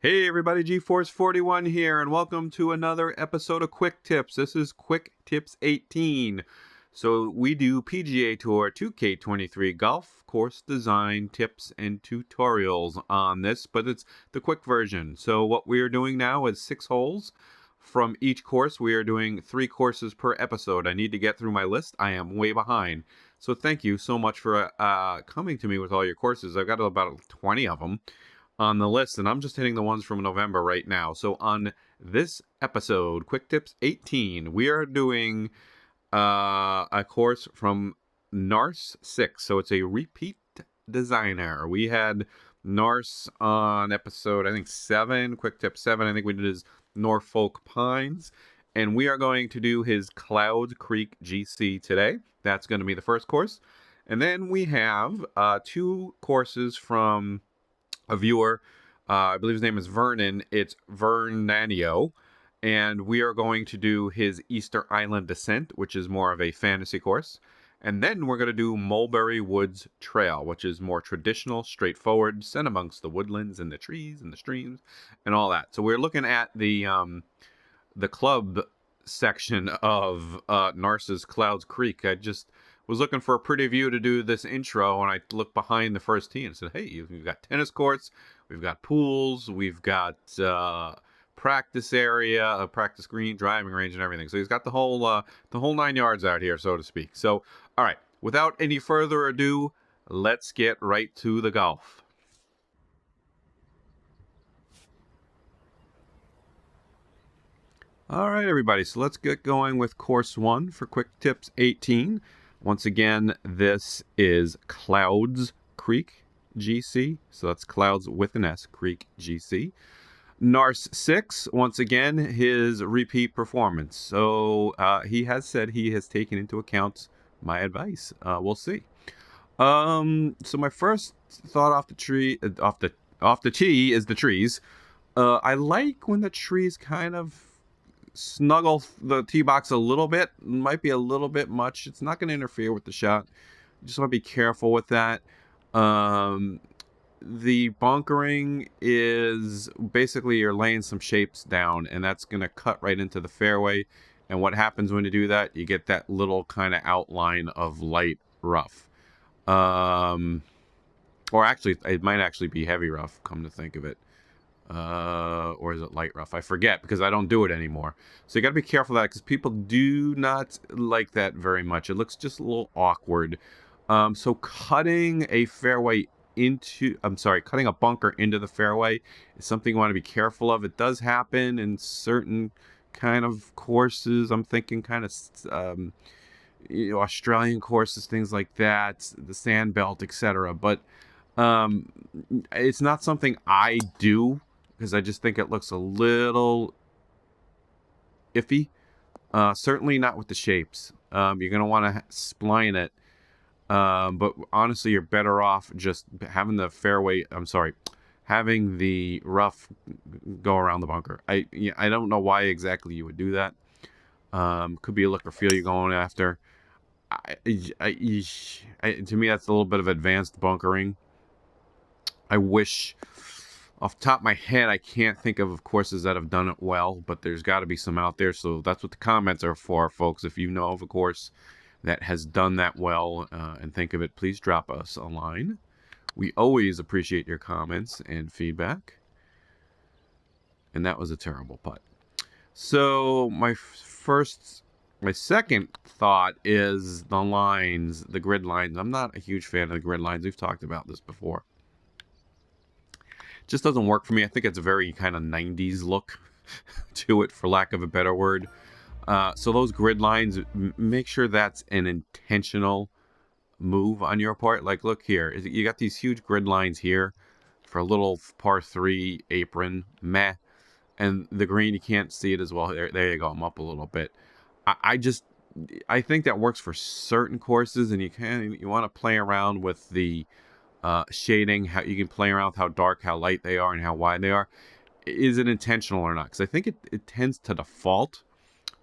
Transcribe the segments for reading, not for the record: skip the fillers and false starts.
Hey everybody, G-Force41 here, and welcome to another episode of Quick Tips. This is Quick Tips 18. So we do PGA Tour 2K23 golf course design tips and tutorials on this, but it's the quick version. So what we are doing now is 6 holes from each course. We are doing 3 courses per episode. I need to get through my list. I am way behind. So thank you so much for coming to me with all your courses. I've got about 20 of them on the list, and I'm just hitting the ones from November right now. So on this episode, Quick Tips 18, we are doing a course from NARS 6. So it's a repeat designer. We had NARS on episode, I think, 7, Quick Tip 7. I think we did his Norfolk Pines. And we are going to do his Cloud Creek GC today. That's going to be the first course. And then we have 2 courses from a viewer. I believe his name is Vernon. It's Vernaniano. And we are going to do his Easter Island Descent, which is more of a fantasy course. And then we're going to do Mulberry Woods Trail, which is more traditional, straightforward, set amongst the woodlands and the trees and the streams and all that. So we're looking at the club section of Narcissus Clouds Creek. I just was looking for a pretty view to do this intro, and I looked behind the first tee and said, hey, we've got tennis courts, we've got pools, we've got practice area, a practice green, driving range, and everything. So he's got the whole 9 yards out here, so to speak. So, all right, without any further ado, let's get right to the golf. All right, everybody, so let's get going with course 1 for Quick Tips 18. Once again, this is Clouds Creek GC. So that's Clouds with an S, Creek GC. Nars 6, once again, his repeat performance. So he has said he has taken into account my advice. We'll see. So my first thought off the tee is the trees. I like when the trees kind of snuggle the tee box a little bit. Might be a little bit much. It's not going to interfere with the shot. You just want to be careful with that. The bunkering is basically you're laying some shapes down, and that's going to cut right into the fairway. And what happens when you do that? You get that little kind of outline of light rough. Or actually, it might actually be heavy rough, come to think of it. Or is it light rough? I forget because I don't do it anymore. So you got to be careful of that because people do not like that very much. It looks just a little awkward. So cutting a bunker into the fairway is something you want to be careful of. It does happen in certain kind of courses. I'm thinking kind of Australian courses, things like that, the sand belt, etc. But it's not something I do because I just think it looks a little iffy. Certainly not with the shapes. You're going to want to spline it. But honestly, you're better off just having having the rough go around the bunker. I don't know why exactly you would do that. Could be a look or feel you're going after. To me, that's a little bit of advanced bunkering. I wish, off the top of my head, I can't think of courses that have done it well, but there's got to be some out there. So that's what the comments are for, folks. If you know of a course that has done that well and think of it, please drop us a line. We always appreciate your comments and feedback. And that was a terrible putt. So my second thought is the lines, the grid lines. I'm not a huge fan of the grid lines. We've talked about this before. Just doesn't work for me. I think it's a very kind of 90s look to it, for lack of a better word. So those grid lines, make sure that's an intentional move on your part. Like, look here. You got these huge grid lines here for a little par 3 apron. Meh. And the green, you can't see it as well. There you go. I'm up a little bit. I think that works for certain courses, and you want to play around with the shading. How you can play around with how dark, how light they are, and how wide they are. Is it intentional or not? Because I think it tends to default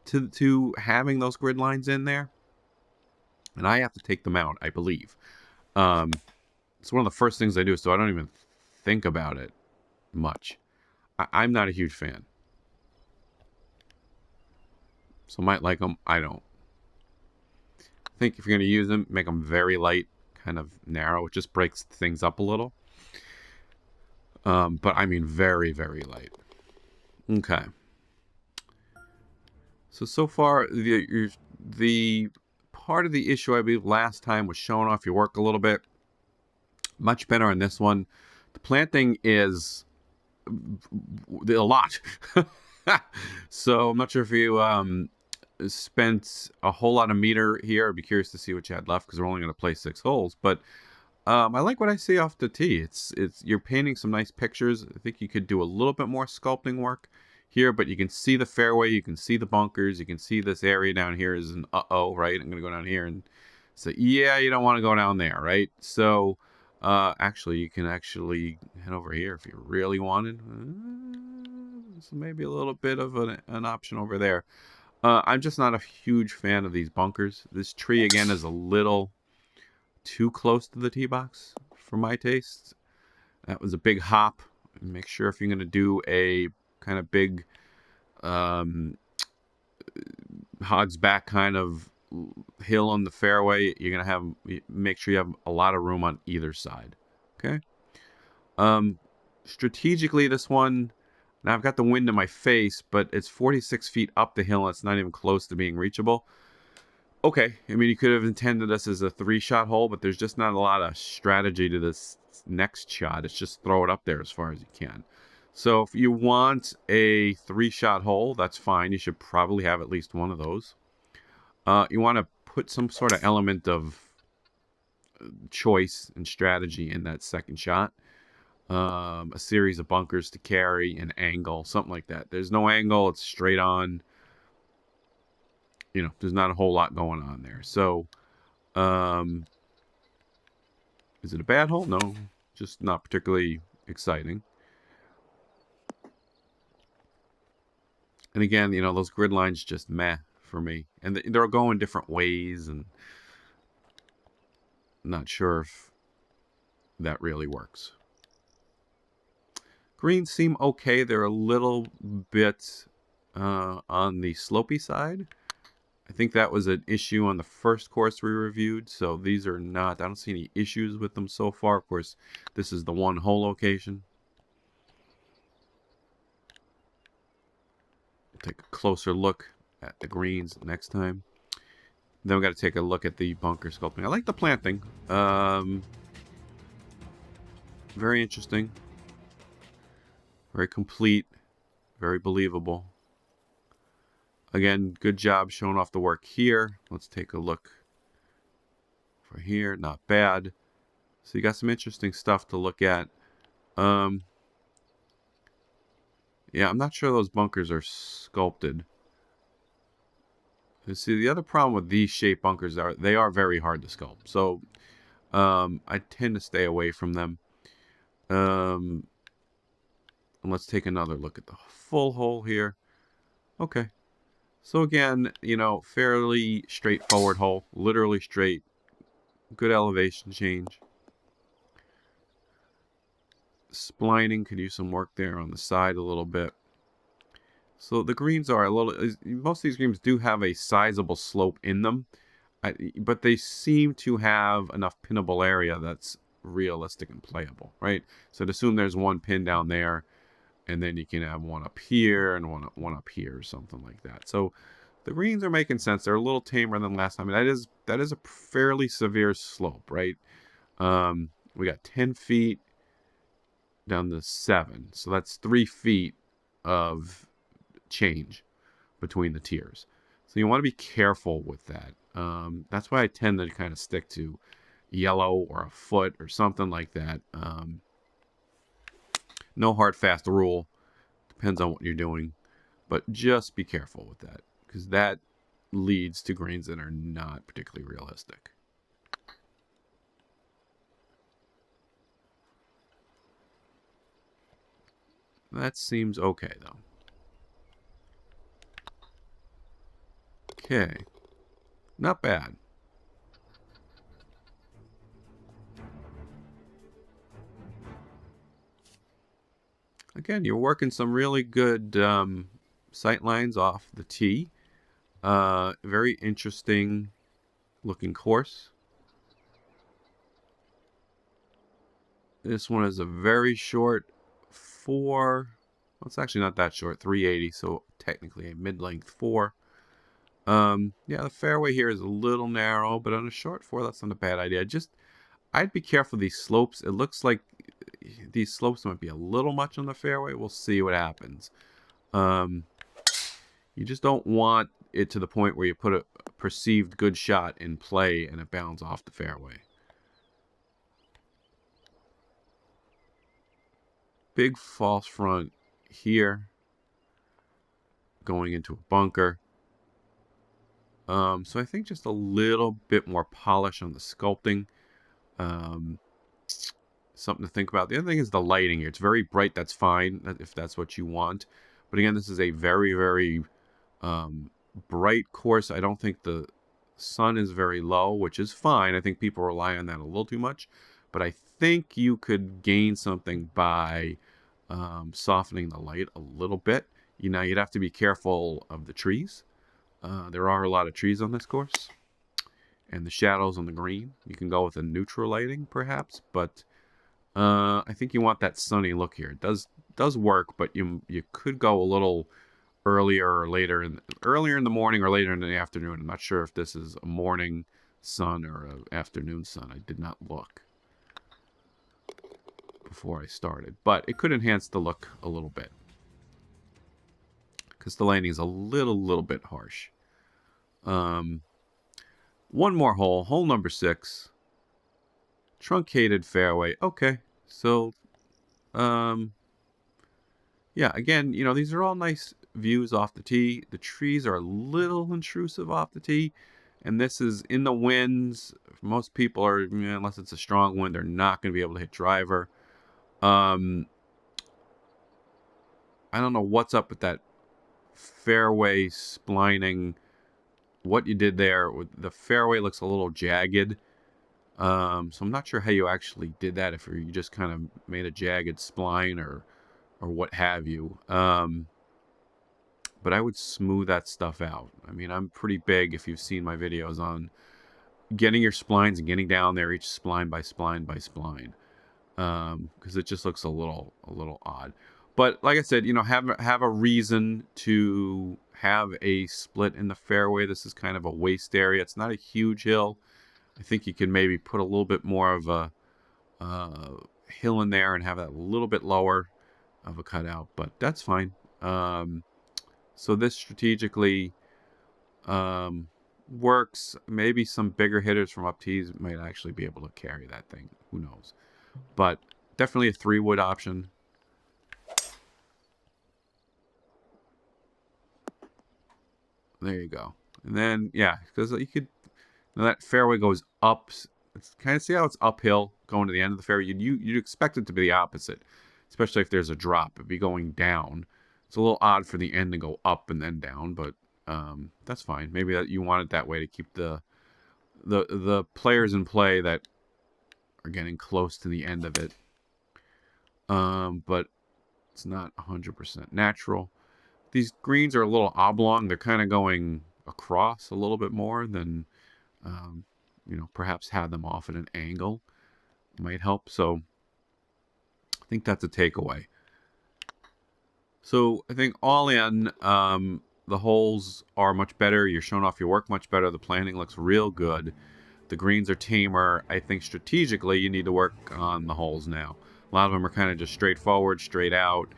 to having those grid lines in there, and I have to take them out, I believe. It's one of the first things I do, so I don't even think about it much. I'm not a huge fan. Some might like them. I don't. I think if you're going to use them, make them very light, kind of narrow. It just breaks things up a little. But I mean very, very light. Okay. So far, the part of the issue I believe last time was showing off your work a little bit. Much better on this one. The planting is a lot. So I'm not sure if you spent a whole lot of meter here. I'd be curious to see what you had left because we're only going to play 6 holes. But I like what I see off the tee. It's you're painting some nice pictures. I think you could do a little bit more sculpting work here, but you can see the fairway, you can see the bunkers, you can see this area down here is an right? I'm gonna go down here and say, yeah, you don't want to go down there, right? So actually, you can actually head over here if you really wanted. So maybe a little bit of an option over there. I'm just not a huge fan of these bunkers. This tree again is a little too close to the tee box for my taste. That was a big hop. Make sure if you're going to do a kind of big Hogs back kind of hill on the fairway, you're going to make sure you have a lot of room on either side. Okay. Strategically, this one, now I've got the wind in my face, but it's 46 feet up the hill. And it's not even close to being reachable. Okay, I mean, you could have intended this as a 3-shot hole, but there's just not a lot of strategy to this next shot. It's just throw it up there as far as you can. So if you want a 3-shot hole, that's fine. You should probably have at least one of those. You want to put some sort of element of choice and strategy in that second shot. A series of bunkers to carry, an angle, something like that. There's no angle. It's straight on. You know, there's not a whole lot going on there. So, is it a bad hole? No, just not particularly exciting. And again, you know, those grid lines just meh for me. And they're going different ways, and I'm not sure if that really works. Greens seem okay. They're a little bit on the slopey side. I think that was an issue on the first course we reviewed, so these are not, I don't see any issues with them so far. Of course, this is the one hole location. Take a closer look at the greens next time. Then we got to take a look at the bunker sculpting. I like the planting. Very interesting. Very complete. Very believable. Again, good job showing off the work here. Let's take a look for here. Not bad. So you got some interesting stuff to look at. Yeah, I'm not sure those bunkers are sculpted. You see, the other problem with these shape bunkers are they are very hard to sculpt. So I tend to stay away from them. And let's take another look at the full hole here. Okay. So again, you know, fairly straightforward hole. Literally straight. Good elevation change. Splining, could use some work there on the side a little bit. So the greens are a little, most of these greens do have a sizable slope in them, but they seem to have enough pinnable area that's realistic and playable, right? So to assume there's one pin down there, and then you can have one up here and one up here or something like that. So the greens are making sense. They're a little tamer than last time. And that is a fairly severe slope, right? We got 10 feet down to 7. So that's 3 feet of change between the tiers. So you want to be careful with that. That's why I tend to kind of stick to yellow or a foot or something like that. No hard, fast rule. Depends on what you're doing. But just be careful with that, because that leads to greens that are not particularly realistic. That seems okay, though. Okay. Not bad. again, you're working some really good sight lines off the tee. Very interesting looking course. This one is a very short four. Well, it's actually not that short, 380, so technically a mid-length four. Yeah, the fairway here is a little narrow, but on a short four, that's not a bad idea. I'd be careful of these slopes. It looks like these slopes might be a little much on the fairway. We'll see what happens. You just don't want it to the point where you put a perceived good shot in play and it bounds off the fairway. Big false front here, going into a bunker. So I think just a little bit more polish on the sculpting. Something to think about. The other thing is the lighting here. It's very bright. That's fine if that's what you want. But again, this is a very, very bright course. I don't think the sun is very low, which is fine. I think people rely on that a little too much. But I think you could gain something by softening the light a little bit. You'd have to be careful of the trees. There are a lot of trees on this course. And the shadows on the green. You can go with a neutral lighting, perhaps. But I think you want that sunny look here. It does work, but you could go a little earlier or later earlier in the morning or later in the afternoon. I'm not sure if this is a morning sun or an afternoon sun. I did not look before I started, but it could enhance the look a little bit because the lighting is a little bit harsh. One more hole number 6. Truncated fairway. Okay, so yeah, again, these are all nice views off the tee. The trees are a little intrusive off the tee, and this is in the winds. Most people are, unless it's a strong wind, they're not going to be able to hit driver. I don't know what's up with that fairway splining. What you did there, the fairway looks a little jagged. So I'm not sure how you actually did that, if you just kind of made a jagged spline or what have you. But I would smooth that stuff out. I mean, I'm pretty big, if you've seen my videos, on getting your splines and getting down there each spline by spline by spline, because it just looks a little odd. But like I said, have a reason to have a split in the fairway. This is kind of a waste area. It's not a huge hill. I think you can maybe put a little bit more of a hill in there and have that a little bit lower of a cutout, but that's fine. So this strategically works. Maybe some bigger hitters from up tees might actually be able to carry that thing. Who knows? But definitely a 3-wood option. There you go. And then, yeah, because you could, that fairway goes up. It's kind of, see how it's uphill going to the end of the fairway. You'd expect it to be the opposite, especially if there's a drop. It'd be going down. It's a little odd for the end to go up and then down, but that's fine. Maybe that you want it that way to keep the players in play that are getting close to the end of it. But it's not 100% natural. These greens are a little oblong. They're kind of going across a little bit more than, perhaps have them off at an angle might help. So I think that's a takeaway. So I think all in, the holes are much better. You're showing off your work much better. The planning looks real good. The greens are tamer. I think strategically you need to work on the holes now. A lot of them are kind of just straightforward, straight out.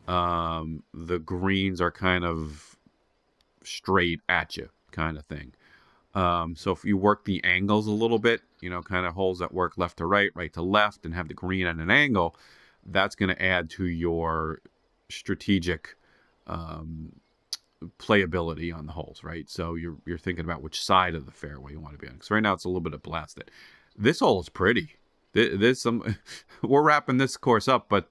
The greens are kind of straight at you kind of thing. So if you work the angles a little bit, kind of holes that work left to right, right to left, and have the green at an angle, that's going to add to your strategic playability on the holes, right? So you're thinking about which side of the fairway you want to be on. Because right now it's a little bit of blasted. This hole is pretty. There's some. We're wrapping this course up, but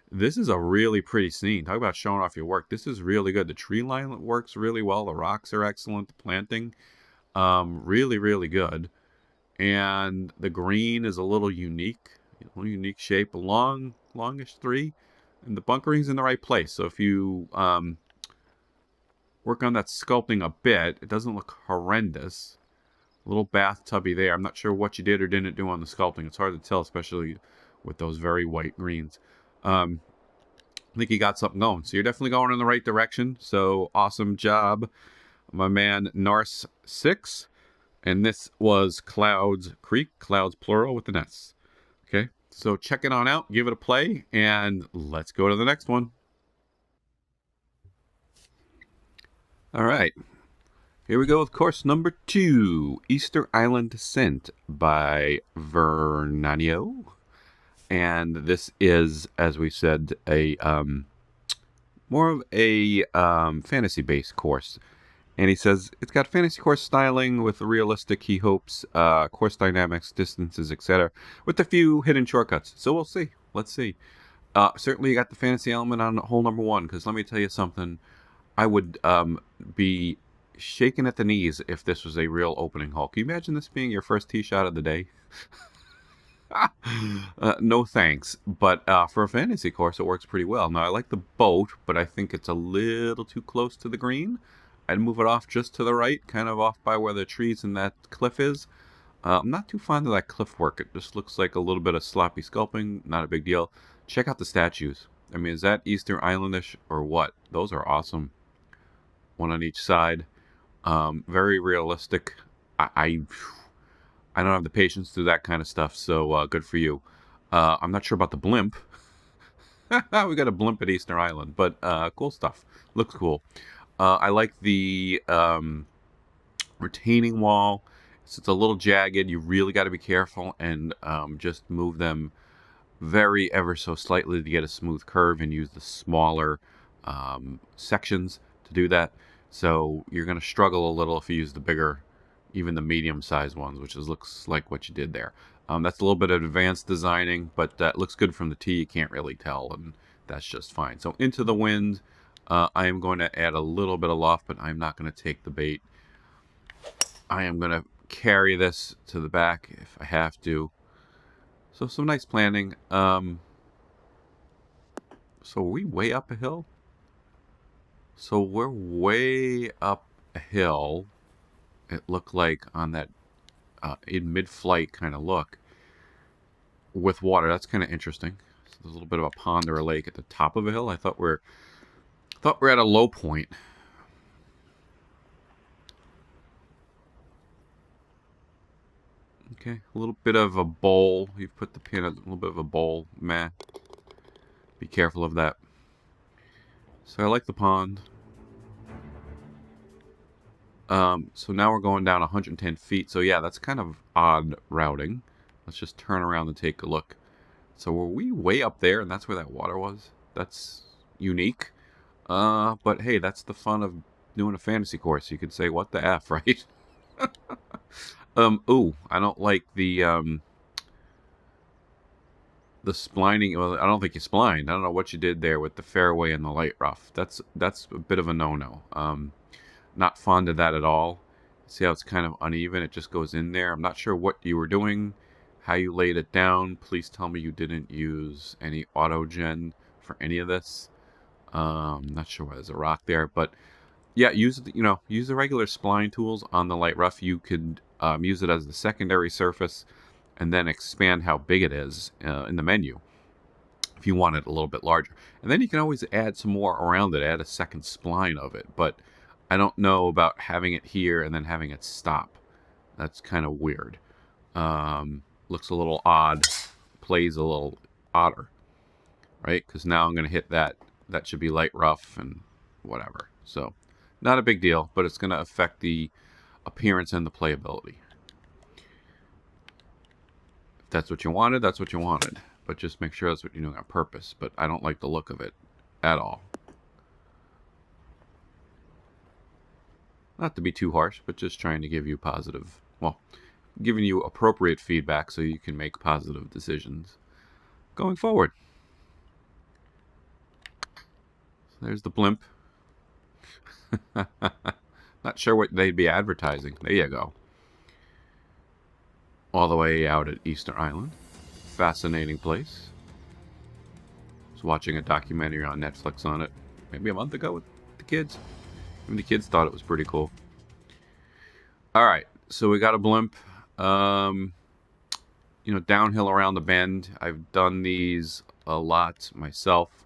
this is a really pretty scene. Talk about showing off your work. This is really good. The tree line works really well. The rocks are excellent. The planting, really, really good. And the green is a little unique shape. Longish 3. And the bunkering's in the right place. So if you work on that sculpting a bit, it doesn't look horrendous. A little bathtubby there. I'm not sure what you did or didn't do on the sculpting. It's hard to tell, especially with those very white greens. I think you got something going. So you're definitely going in the right direction. So awesome job, my man Nars6. And this was Clouds Creek, Clouds plural with an S. Okay, so check it on out, give it a play, and let's go to the next one. All right, here we go with course number 2, Easter Island Descent by Vernaniano. And this is, as we said, a more of a fantasy-based course. And he says it's got fantasy course styling with realistic, he hopes, course dynamics, distances, etc., with a few hidden shortcuts. So we'll see. Let's see. Certainly, you got the fantasy element on hole number 1, because let me tell you something. I would be shaken at the knees if this was a real opening hole. Can you imagine this being your first tee shot of the day? No thanks. But for a fantasy course, it works pretty well. Now, I like the boat, but I think it's a little too close to the green. I'd move it off just to the right, kind of off by where the trees and that cliff is. I'm not too fond of that cliff work. It just looks like a little bit of sloppy sculpting. Not a big deal. Check out the statues. I mean, is that Easter Islandish or what? Those are awesome. One on each side. Very realistic. I don't have the patience to do that kind of stuff, so good for you. I'm not sure about the blimp. We got a blimp at Easter Island, but cool stuff. Looks cool. I like the retaining wall. So it's a little jagged. You really got to be careful and just move them very ever so slightly to get a smooth curve and use the smaller sections to do that. So you're going to struggle a little if you use the bigger, even the medium-sized ones, which looks like what you did there. That's a little bit of advanced designing, but that looks good from the tee. You can't really tell, and that's just fine. So into the wind. I am going to add a little bit of loft, but I'm not going to take the bait. I am going to carry this to the back if I have to. So some nice planning. So are we way up a hill? So we're way up a hill. It looked like on that in mid-flight kind of look with water. That's kind of interesting. So there's a little bit of a pond or a lake at the top of a hill. I thought we're at a low point. Okay, a little bit of a bowl. You've put the pin a little bit of a bowl. Meh. Be careful of that. So I like the pond. So now we're going down 110 feet. So yeah, that's kind of odd routing. Let's just turn around and take a look. So were we way up there and that's where that water was? That's unique. But hey, that's the fun of doing a fantasy course. You could say, what the F, right? Ooh, I don't like the splining. Well, I don't think you splined. I don't know what you did there with the fairway and the light rough. That's a bit of a no-no. Not fond of that at all. See how it's kind of uneven? It just goes in there. I'm not sure what you were doing, how you laid it down. Please tell me you didn't use any auto-gen for any of this. Not sure why there's a rock there, but yeah, use the regular spline tools on the light rough. You could use it as the secondary surface, and then expand how big it is in the menu if you want it a little bit larger. And then you can always add some more around it, add a second spline of it. But I don't know about having it here and then having it stop. That's kind of weird. Looks a little odd, plays a little odder, right? Because now I'm going to hit that. That should be light rough and whatever. So not a big deal, but it's going to affect the appearance and the playability. If that's what you wanted, that's what you wanted. But just make sure that's what you're doing on purpose. But I don't like the look of it at all. Not to be too harsh, but just trying to give you positive, well, giving you appropriate feedback so you can make positive decisions going forward. So there's the blimp. Not sure what they'd be advertising. There you go. All the way out at Easter Island. Fascinating place. was watching a documentary on Netflix on it maybe a month ago with the kids. And the kids thought it was pretty cool. All right, so we got a blimp. Downhill around the bend. I've done these a lot myself.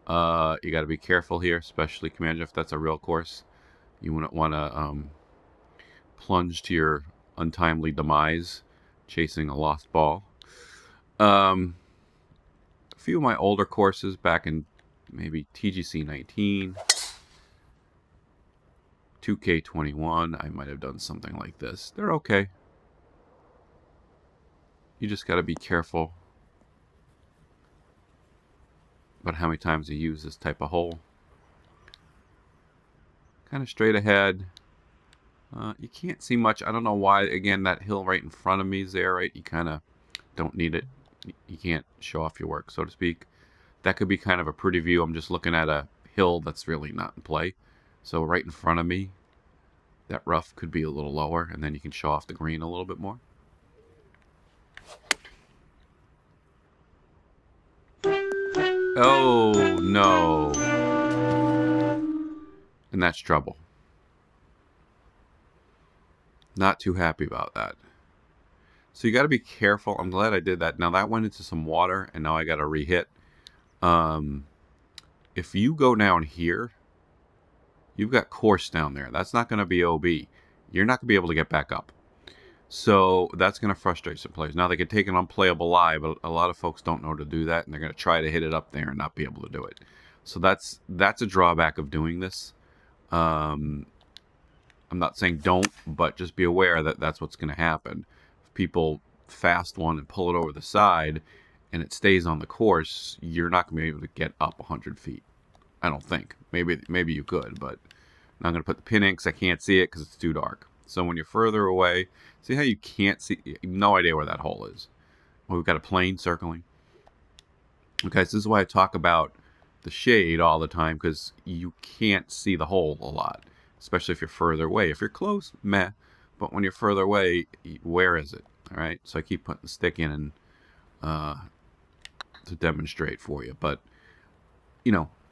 You got to be careful here, especially Commander, if that's a real course. You wouldn't want to plunge to your untimely demise chasing a lost ball. A few of my older courses back in maybe TGC 19, 2K21, I might have done something like this. They're okay. You just got to be careful about how many times you use this type of hole. Kind of straight ahead. You can't see much. I don't know why. Again, that hill right in front of me is there, right? You kind of don't need it. You can't show off your work, so to speak. That could be kind of a pretty view. I'm just looking at a hill that's really not in play. So right in front of me, that rough could be a little lower, and then you can show off the green a little bit more. Oh, no. And that's trouble. Not too happy about that. So you got to be careful. I'm glad I did that. Now that went into some water, and now I got to re-hit. If you go down here, you've got course down there. That's not going to be OB. You're not going to be able to get back up. So that's going to frustrate some players. Now they can take an unplayable lie, but a lot of folks don't know how to do that, and they're going to try to hit it up there and not be able to do it. So that's a drawback of doing this. I'm not saying don't, but just be aware that that's what's going to happen. If people fast one and pull it over the side and it stays on the course, you're not going to be able to get up 100 feet. I don't think. Maybe you could, but I'm not going to put the pin in because I can't see it because it's too dark. So when you're further away, see how you can't see? You have no idea where that hole is. Well, we've got a plane circling. Okay, so this is why I talk about the shade all the time, because you can't see the hole a lot, especially if you're further away. If you're close, meh. But when you're further away, where is it? All right, so I keep putting the stick in and to demonstrate for you. But,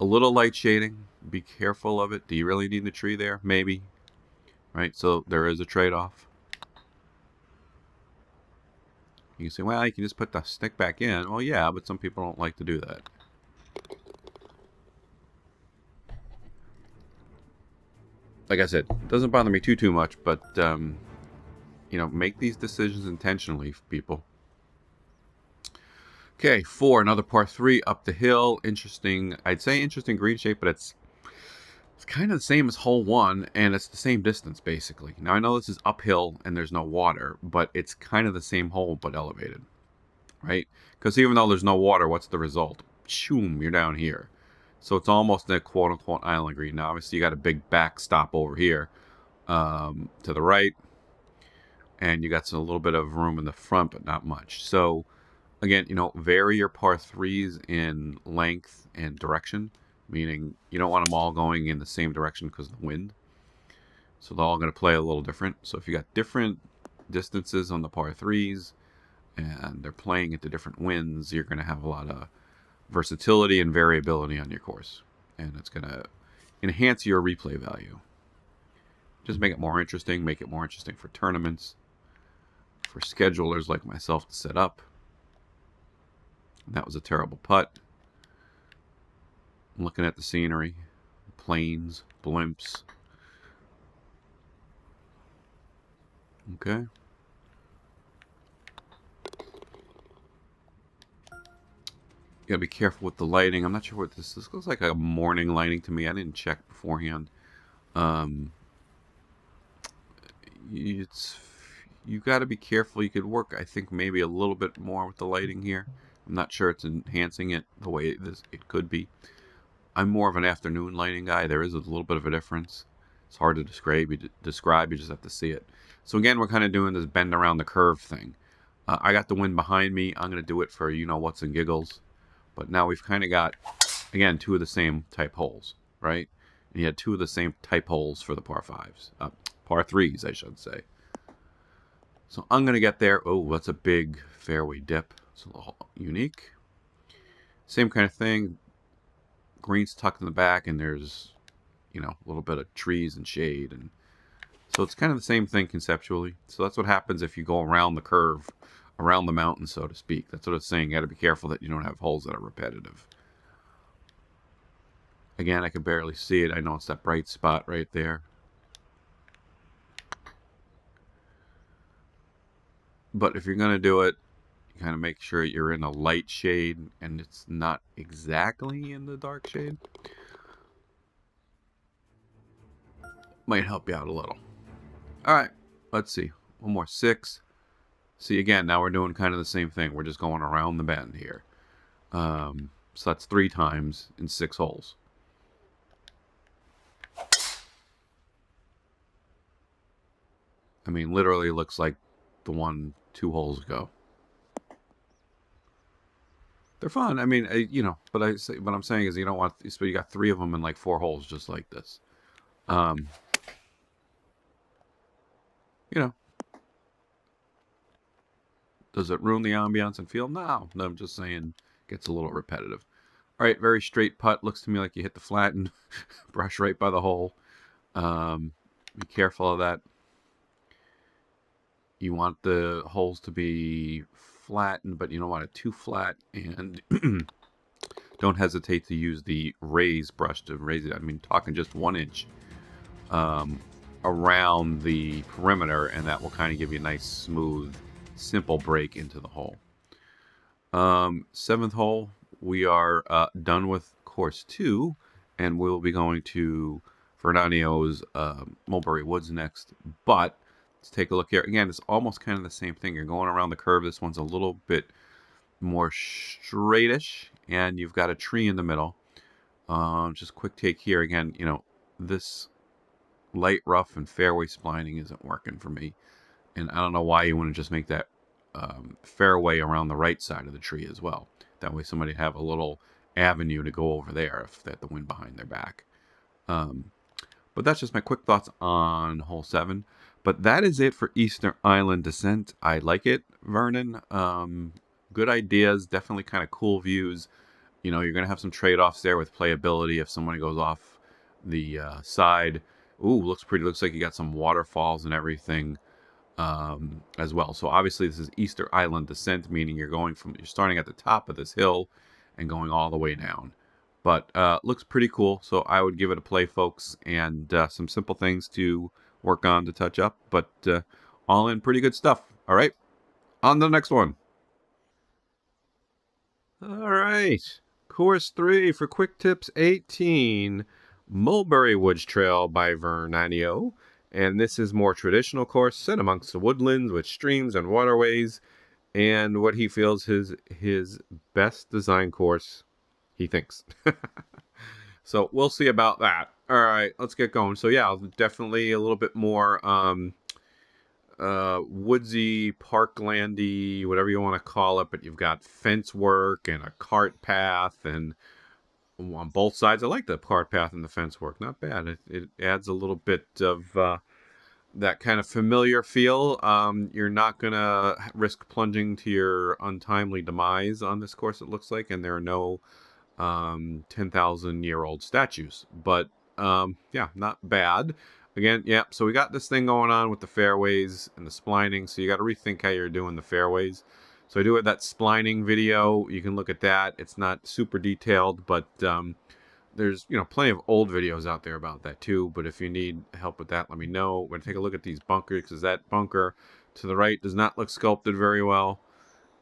a little light shading. Be careful of it. Do you really need the tree there? Maybe. Right, so there is a trade-off. You can say, well, you can just put the stick back in. Well, yeah, but some people don't like to do that. Like I said, it doesn't bother me too much, but, make these decisions intentionally, people. Okay, 4, another par 3 up the hill. Interesting, I'd say interesting green shape, but it's kind of the same as hole 1, and it's the same distance, basically. Now, I know this is uphill and there's no water, but it's kind of the same hole, but elevated, right? Because even though there's no water, what's the result? Shoom, you're down here. So it's almost a quote-unquote island green. Now, obviously, you got a big backstop over here to the right, and you got a little bit of room in the front, but not much. So, again, vary your par 3s in length and direction, meaning you don't want them all going in the same direction because of the wind. So they're all going to play a little different. So if you got different distances on the par 3s and they're playing into different winds, you're going to have a lot of versatility and variability on your course. And it's going to enhance your replay value. Just make it more interesting. Make it more interesting for tournaments, for schedulers like myself to set up. That was a terrible putt. I'm looking at the scenery, planes, blimps. Okay. You gotta be careful with the lighting. I'm not sure what this looks like. A morning lighting to me. I didn't check beforehand. You got to be careful. You could work, I think, maybe a little bit more with the lighting here. I'm not sure it's enhancing it the way it could be. I'm more of an afternoon lighting guy. There is a little bit of a difference. It's hard to describe. You just have to see it. So again, we're kind of doing this bend around the curve thing. I got the wind behind me. I'm going to do it for what's and giggles. But now we've kind of got, again, 2 of the same type holes, right? And you had 2 of the same type holes for the par 5s. Par 3s, I should say. So I'm going to get there. Oh, that's a big fairway dip. It's a little unique. Same kind of thing. Green's tucked in the back, and there's, you know, a little bit of trees and shade, and so it's kind of the same thing conceptually. So that's what happens if you go around the curve, around the mountain, so to speak. That's what it's saying. You got to be careful that you don't have holes that are repetitive. Again, I can barely see it. I know it's that bright spot right there. But if you're going to do it, you kind of make sure you're in a light shade and it's not exactly in the dark shade. Might help you out a little. All right, let's see. One more, 6. See, again, now we're doing kind of the same thing. We're just going around the bend here. So that's 3 times in 6 holes. I mean, literally looks like the one 2 holes ago. They're fun. I mean, you know, but what I'm saying is you don't want. So you got 3 of them in like 4 holes, just like this. You know, does it ruin the ambiance and feel? No, I'm just saying it gets a little repetitive. All right, very straight putt. Looks to me like you hit the flat and brush right by the hole. Be careful of that. You want the holes to be flattened, but you don't want it too flat. And don't hesitate to use the raise brush to raise it. I mean, talking just 1 inch around the perimeter, and that will kind of give you a nice, smooth, simple break into the hole. 7th hole, we are done with course 2, and we'll be going to Vernaniano's Mulberry Woods next. But let's take a look here. Again, it's almost kind of the same thing. You're going around the curve. This one's a little bit more straightish, and you've got a tree in the middle. Just quick take here. Again, you know, this light rough and fairway splining isn't working for me. And I don't know why you wouldn't just make that fairway around the right side of the tree as well. That way somebody have a little avenue to go over there if they have the wind behind their back. But that's just my quick thoughts on hole 7. But that is it for Easter Island Descent. I like it, Vernon. Good ideas, definitely kind of cool views. You know, you're going to have some trade-offs there with playability if someone goes off the side. Ooh, looks pretty. Looks like you got some waterfalls and everything as well. So obviously this is Easter Island Descent, meaning you're starting at the top of this hill and going all the way down. But looks pretty cool. So I would give it a play, folks, and some simple things to work on to touch up. But all in pretty good stuff. All right, on to the next one. All right. Course 3 for Quick Tips 18, Mulberry Woods Trail by Vernaniano. And this is more traditional course set amongst the woodlands with streams and waterways, and what he feels his best design course, he thinks. So we'll see about that. All right, let's get going. So yeah, definitely a little bit more woodsy, parklandy, whatever you want to call it, but you've got fence work and a cart path, and on both sides, I like the cart path and the fence work. Not bad. It adds a little bit of that kind of familiar feel. You're not gonna risk plunging to your untimely demise on this course, it looks like, and there are no 10,000-year-old statues. But yeah, not bad. Again, yeah, so we got this thing going on with the fairways and the splining, so you got to rethink how you're doing the fairways. So I do have that splining video. You can look at that. It's not super detailed, but there's, you know, plenty of old videos out there about that too. But if you need help with that, let me know. We're going to take a look at these bunkers, because that bunker to the right does not look sculpted very well.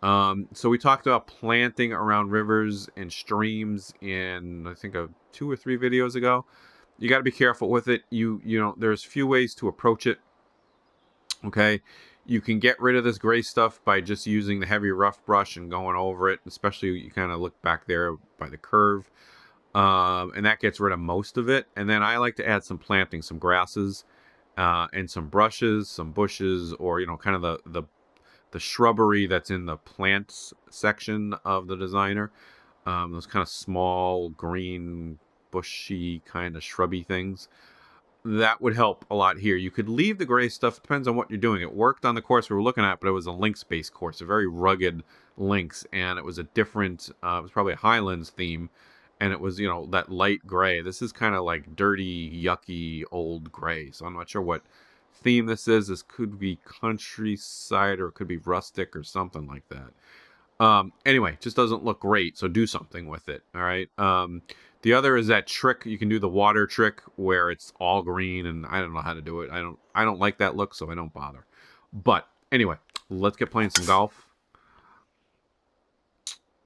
So we talked about planting around rivers and streams in, I think, 2 or 3 videos ago. You got to be careful with it. You know, there's few ways to approach it. Okay, you can get rid of this gray stuff by just using the heavy rough brush and going over it, especially you kind of look back there by the curve, and that gets rid of most of it. And then I like to add some planting, some grasses, and some brushes, some bushes, or, you know, kind of the shrubbery that's in the plants section of the designer. Those kind of small green bushy kind of shrubby things. that would help a lot here. You could leave the gray stuff. It depends on what you're doing. It worked on the course we were looking at, but it was a links-based course, a very rugged links, and it was a different, it was probably a Highlands theme, and it was, that light gray. This is kind of like dirty, yucky, old gray, so I'm not sure what theme this is. This could be countryside, or it could be rustic, or something like that. Anyway, just doesn't look great, so do something with it, all right? The other is that trick. You can do the water trick where it's all green, and I don't know how to do it. I don't like that look, so I don't bother. But anyway, let's get playing some golf.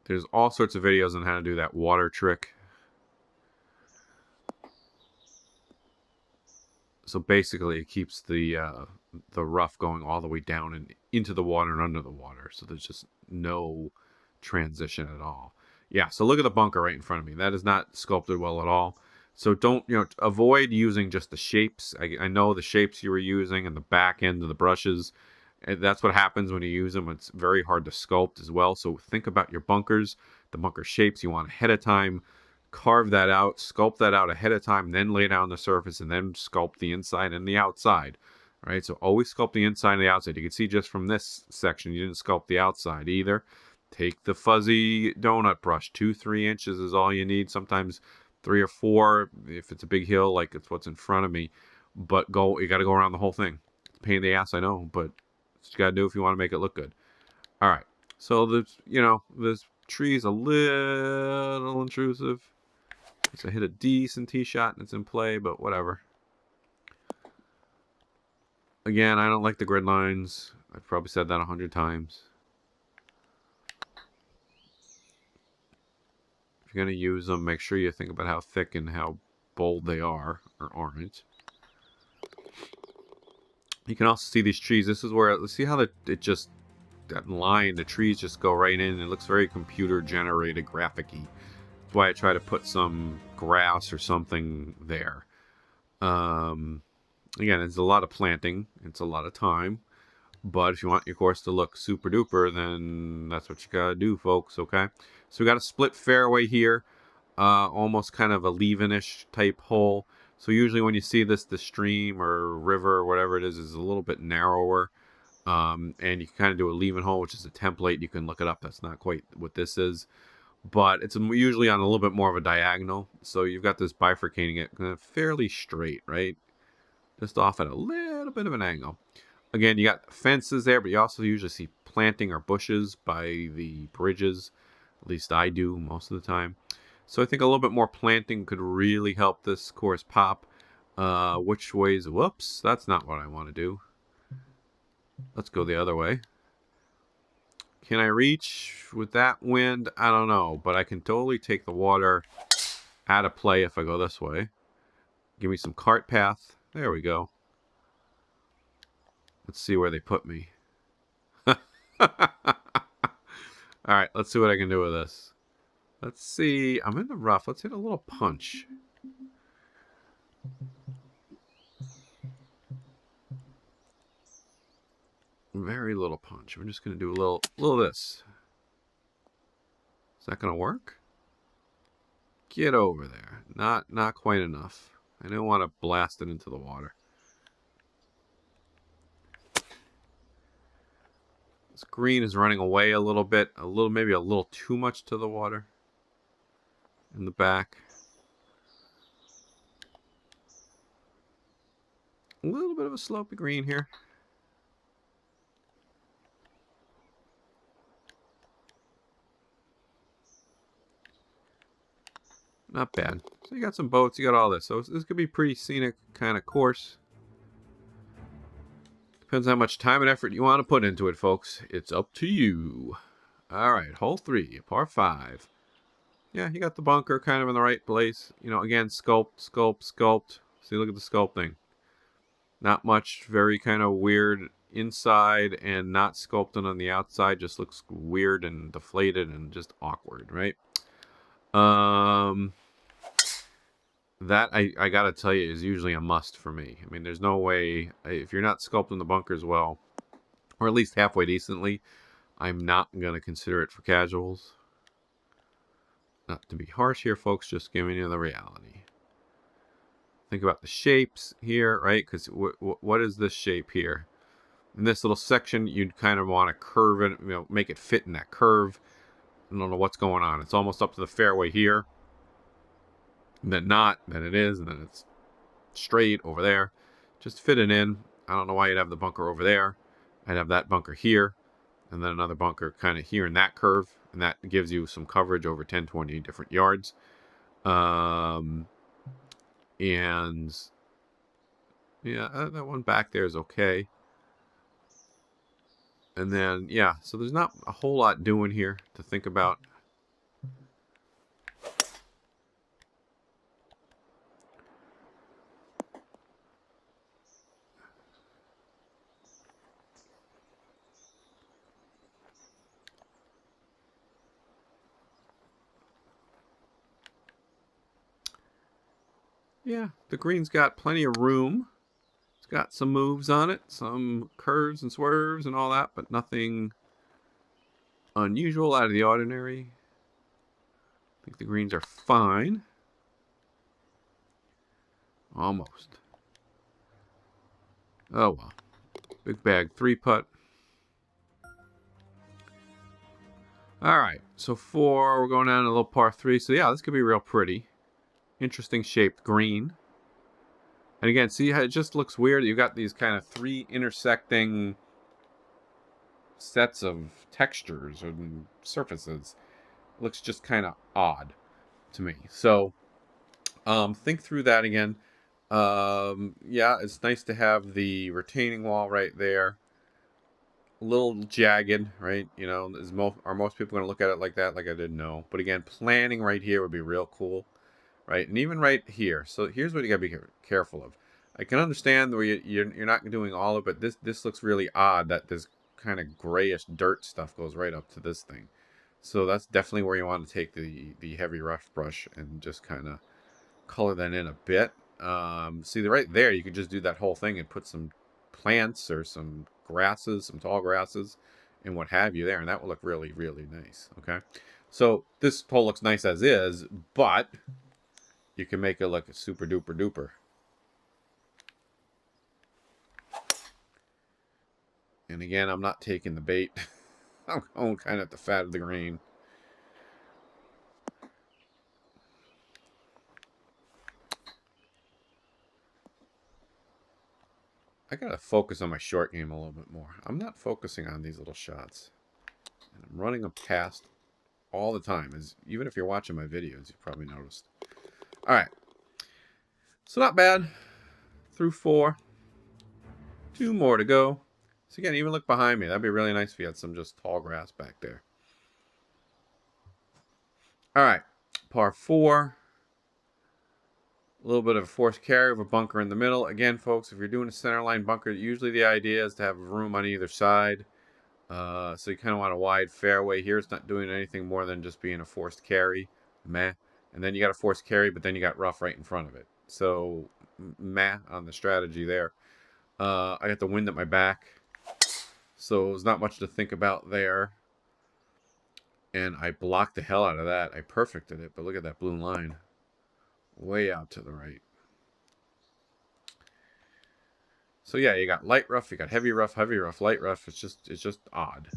There's all sorts of videos on how to do that water trick. So basically, it keeps the rough going all the way down and into the water and under the water. So there's just no transition at all. Yeah, so look at the bunker right in front of me. That is not sculpted well at all. So don't, avoid using just the shapes. I know the shapes you were using and the back end of the brushes. And that's what happens when you use them. It's very hard to sculpt as well. So think about your bunkers, the bunker shapes you want ahead of time. Carve that out, sculpt that out ahead of time, then lay down the surface, and then sculpt the inside and the outside. Right, so always sculpt the inside and the outside. You can see just from this section, you didn't sculpt the outside either. Take the fuzzy donut brush. 2-3 inches is all you need. Sometimes 3 or 4 if it's a big hill, like it's what's in front of me. But you got to go around the whole thing. It's a pain in the ass, I know, but it's what you got to do if you want to make it look good. All right, so this tree's a little intrusive. So I hit a decent tee shot and it's in play, but whatever. Again, I don't like the grid lines. I've probably said that 100 times. If you're going to use them, make sure you think about how thick and how bold they are, or aren't. You can also see these trees. This is where, let's see how that line, the trees just go right in. It looks very computer generated, graphic-y. That's why I try to put some grass or something there. Again, it's a lot of planting. It's a lot of time. But if you want your course to look super duper, then that's what you gotta do, folks, okay? So we got a split fairway here. Almost kind of a leave-in-ish type hole. So usually when you see this, the stream or river or whatever it is a little bit narrower. And you can kind of do a leave-in hole, which is a template. You can look it up. That's not quite what this is. But it's usually on a little bit more of a diagonal. So you've got this bifurcating it fairly straight, right? Just off at a little bit of an angle. Again, you got fences there, but you also usually see planting or bushes by the bridges. At least I do most of the time. So I think a little bit more planting could really help this course pop. Which ways? Whoops, that's not what I want to do. Let's go the other way. Can I reach with that wind? I don't know, but I can totally take the water out of play if I go this way. Give me some cart path. There we go. Let's see where they put me. Alright, let's see what I can do with this. Let's see. I'm in the rough. Let's hit a little punch. Very little punch. We're just going to do a little of this. Is that going to work? Get over there. Not quite enough. I don't want to blast it into the water. This green is running away a little bit. Maybe a little too much to the water. In the back. A little bit of a slopey green here. Not bad. So you got some boats, you got all this. So this could be a pretty scenic kind of course. Depends how much time and effort you want to put into it, folks. It's up to you. All right, hole 3, par 5. Yeah, you got the bunker kind of in the right place. Again, sculpt, sculpt, sculpt. See, look at the sculpting. Not much, very kind of weird inside and not sculpting on the outside. Just looks weird and deflated and just awkward, right? That I gotta tell you is usually a must for me. I mean, there's no way, if you're not sculpting the bunkers well, or at least halfway decently, I'm not gonna consider it for casuals. Not to be harsh here, folks, just giving you the reality. Think about the shapes here, right? Because what is this shape here? In this little section, you'd kind of want to curve it, make it fit in that curve. I don't know what's going on. It's almost up to the fairway here. And then not, then it is, and then it's straight over there. Just fit it in. I don't know why you'd have the bunker over there. I'd have that bunker here, and then another bunker kind of here in that curve, and that gives you some coverage over 10, 20 different yards. And yeah, that one back there is okay. And then, yeah, so there's not a whole lot doing here to think about. Yeah, the green's got plenty of room. It's got some moves on it, some curves and swerves and all that, but nothing unusual, out of the ordinary. I think the greens are fine. Almost. Oh well. Big bag 3-putt. Alright, so 4, we're going down to a little par 3. So yeah, this could be real pretty. Interesting shaped green. And again, see how it just looks weird? You've got these kind of 3 intersecting sets of textures and surfaces. It looks just kind of odd to me. So think through that again. Yeah, it's nice to have the retaining wall right there. A little jagged, right? Are most people going to look at it like that? Like I didn't know. But again, planning right here would be real cool, right? And even right here. So here's what you got to be careful of. I can understand where you're not doing all of it, but this looks really odd that this kind of grayish dirt stuff goes right up to this thing. So that's definitely where you want to take the heavy rough brush and just kind of color that in a bit. See, right there, you could just do that whole thing and put some plants or some grasses, some tall grasses, and what have you there, and that will look really, really nice. Okay, so this hole looks nice as is, but you can make it look super duper duper. And again, I'm not taking the bait. I'm going kind of at the fat of the green. I gotta focus on my short game a little bit more. I'm not focusing on these little shots. And I'm running them past all the time. Even if you're watching my videos, you've probably noticed. All right. So not bad. Through 4. 2 more to go. So again, even look behind me. That'd be really nice if you had some just tall grass back there. All right. Par 4. A little bit of a forced carry of a bunker in the middle. Again, folks, if you're doing a centerline bunker, usually the idea is to have room on either side. So you kind of want a wide fairway here. It's not doing anything more than just being a forced carry. Meh. And then you got a forced carry, but then you got rough right in front of it. So meh on the strategy there. I got the wind at my back. So there's not much to think about there. And I blocked the hell out of that. I perfected it, but look at that blue line. Way out to the right. So yeah, you got light rough, you got heavy rough, light rough. It's just odd.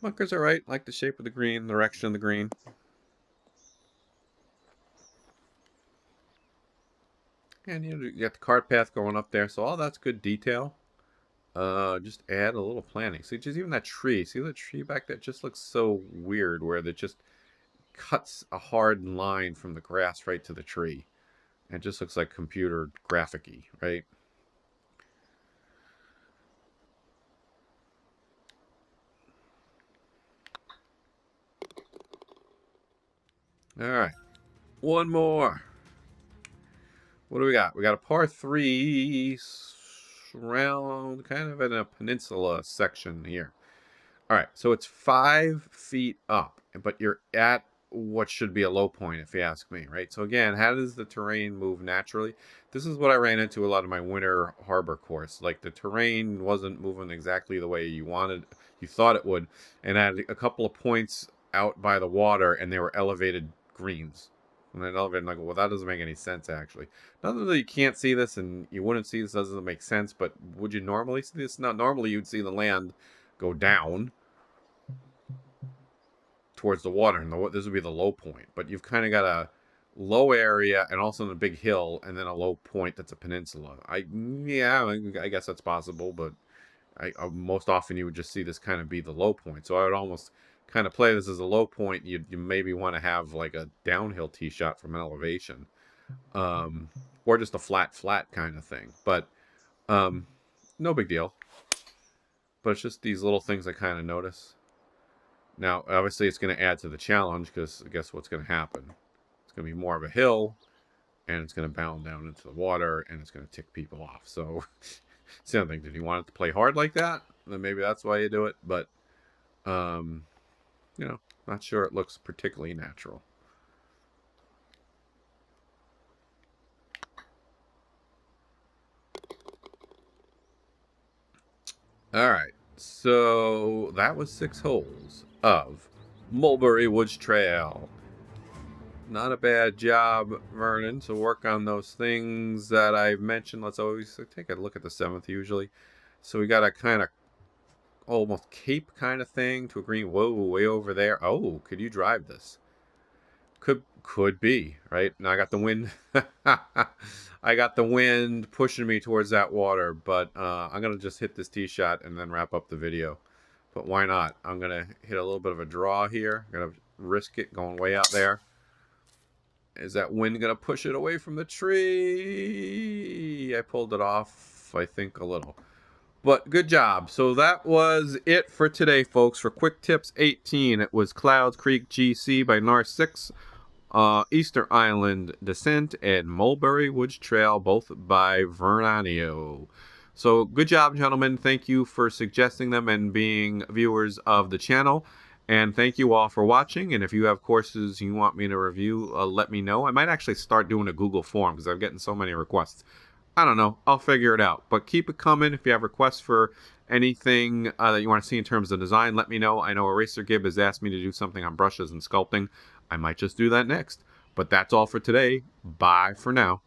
Bunkers are right, like the shape of the green, the direction of the green. And you got the cart path going up there, so all that's good detail. Just add a little planning. See, just even that tree. See the tree back there? It just looks so weird, where it just cuts a hard line from the grass right to the tree. And it just looks like computer graphic-y, right? All right, one more. What do we got? We got a par 3 round, kind of in a peninsula section here. All right, so it's 5 feet up, but you're at what should be a low point, if you ask me, right? So again, how does the terrain move naturally? This is what I ran into a lot of my winter harbor course. Like the terrain wasn't moving exactly the way you thought it would, and I had a couple of points out by the water, and they were elevated greens. And then elevated, and I go, well, that doesn't make any sense actually. Not that you can't see this, and you wouldn't see this, doesn't make sense. But would you normally see this? Not normally. You'd see the land go down towards the water, and this would be the low point. But you've kind of got a low area and also a big hill, and then a low point that's a peninsula. I guess that's possible, but most often you would just see this kind of be the low point. So I would almost kind of play this as a low point. You maybe want to have like a downhill tee shot from an elevation, or just a flat kind of thing. But no big deal. But it's just these little things I kind of notice. Now, obviously, it's going to add to the challenge because guess what's going to happen? It's going to be more of a hill, and it's going to bound down into the water, and it's going to tick people off. So, it's the other thing. Did you want it to play hard like that? Then maybe that's why you do it. But, not sure it looks particularly natural. All right. So, that was 6 holes of Mulberry Woods Trail. Not a bad job, Vernon, to work on those things that I've mentioned. Let's always take a look at the 7th usually. So we got a kind of almost cape kind of thing to a green. Whoa, way over there. Oh, could you drive this? Could be, right? Now I got the wind. I got the wind pushing me towards that water, but I'm going to just hit this tee shot and then wrap up the video. But why not? I'm going to hit a little bit of a draw here. I'm going to risk it going way out there. Is that wind going to push it away from the tree? I pulled it off, I think, a little. But good job. So that was it for today, folks. For Quick Tips 18, it was Clouds Creek GC by Nar 6, Easter Island Descent, and Mulberry Woods Trail, both by vernaniano. So good job, gentlemen. Thank you for suggesting them and being viewers of the channel. And thank you all for watching. And if you have courses you want me to review, let me know. I might actually start doing a Google form because I'm getting so many requests. I don't know. I'll figure it out. But keep it coming. If you have requests for anything that you want to see in terms of design, let me know. I know Eraser Gib has asked me to do something on brushes and sculpting. I might just do that next. But that's all for today. Bye for now.